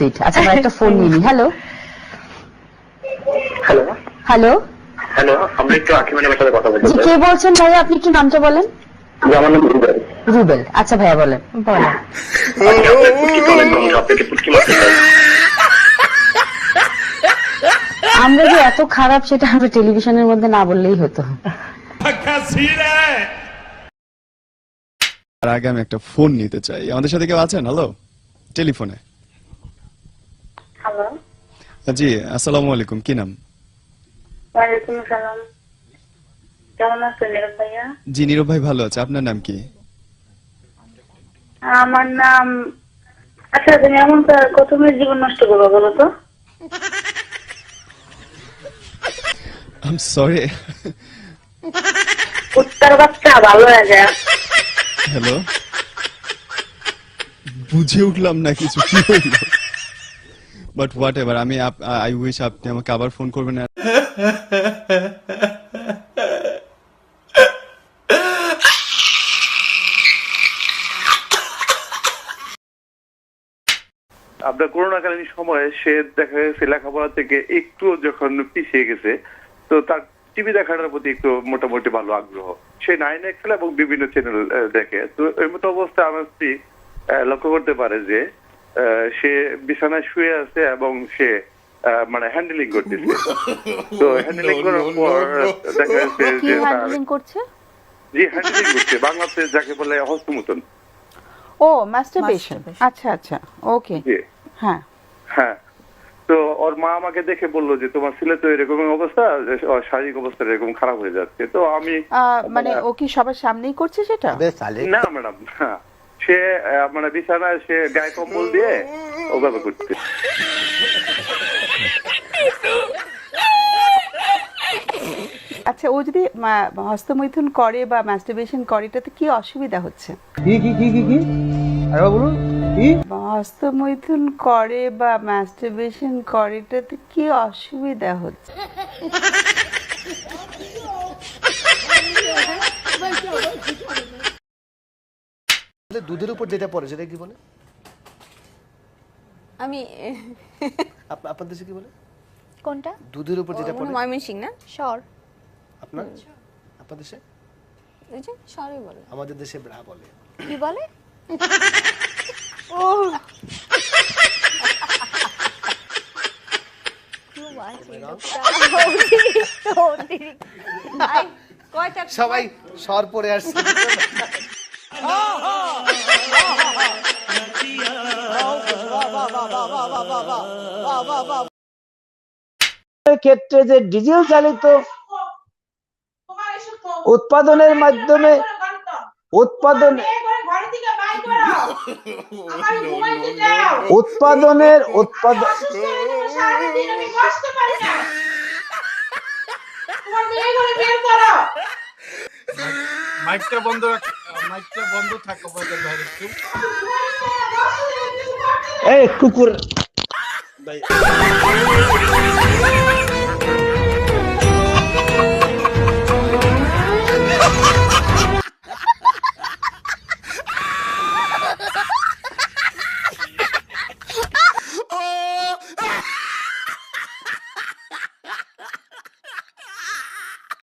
Sweet. আচ্ছা আমরা একটা ফোন নিই। হ্যালো হ্যালো হ্যালো হ্যালো, আমরা একটু আকিমানের সাথে কথা বলতে জি, কে বলছেন ভাইয়া? আপনি একটু নামটা বলেন। আমার নাম রুবেল। রুবেল, আচ্ছা ভাইয়া বলেন। বলেন। আপনাকে পুটকি মারতে চাই। আমরা যে এত খারাপ সেটা আমরা টেলিভিশনের মধ্যে না বললেই হতো। আর আগে আমি একটা ফোন নিতে চাই। আমাদের সাথে কেউ আছেন? হ্যালো, টেলিফোনে। হ্যালো, জি, আসসালামু আলাইকুম। কি নাম? ওয়ালাইকুম আসসালাম। কেমন আছেন নীরব ভাইয়া? জি, নীরব ভাই ভালো আছে। আপনার নাম কি? আমার নাম, আচ্ছা তুমি এমন কত মেয়ের জীবন নষ্ট করবো বলো তো? I am sorry. উত্তর বাচ্চা ভালো হয়ে যায়। হ্যালো, বুঝে উঠলাম না কিছু, কি হইল? বাট হোয়াট এভার, আমি আই উইশ আপনি আমাকে আবার ফোন করবেন। আপনার করোনাকালীন সময়ে সে দেখা গেছে লেখাপড়া থেকে একটু যখন পিছিয়ে গেছে, তো তার টিভি দেখার প্রতি একটু মোটামুটি ভালো আগ্রহ। সে 9 খেলে এবং বিভিন্ন চ্যানেল দেখে। তো এই মতো অবস্থায় আমার স্ত্রী লক্ষ্য করতে পারে যে সে বিছানায় শুয়ে আছে এবং সে মানে হ্যান্ডেলিং করতেছে। তো হ্যান্ডেলিং করার পর দেখা যাচ্ছে যে হ্যান্ডলিং করছে? জি, হ্যান্ডেলিং করছে, বাংলাতে যাকে বলে হস্তমৈথুন। ও, মাস্টারবেশন। আচ্ছা আচ্ছা, ওকে। জি হ্যাঁ হ্যাঁ। তো ওর মা আমাকে দেখে বললো যে তোমার ছেলে তো এরকম অবস্থা, শারীরিক অবস্থা এরকম খারাপ হয়ে যাচ্ছে। তো আমি মানে ও কি সবার সামনেই করছে সেটা? না ম্যাডাম, সে মানে বিছানায় সে গায়ে কম্বল দিয়ে ওভাবে করছে। আচ্ছা, ও যদি হস্তমৈথুন করে বা মাস্টারবেশন করে এটাতে কি অসুবিধা হচ্ছে? কি আরে বলুন কি? হস্তমৈথুন করে বা মাস্টারবেশন করে এটাতে কি অসুবিধা হচ্ছে? দুধের উপর যেটা পড়ে সেটা কি বলে? আমি আপনার দেশে কি বলে? কোনটা? দুধের উপর যেটা পড়ে ময়মনসিং না? শর। আপনার দেশে? ওই যে শরই বলে। আমাদের দেশে ব্রা বলে। কি বলে? ও সবাই সর পরে আসছে। ক্ষেত্রে যে ডিজেল চালিত উৎপাদনের মাধ্যমে মাইকটা বন্ধ থাকো বাইরে একটু। এই কুকুর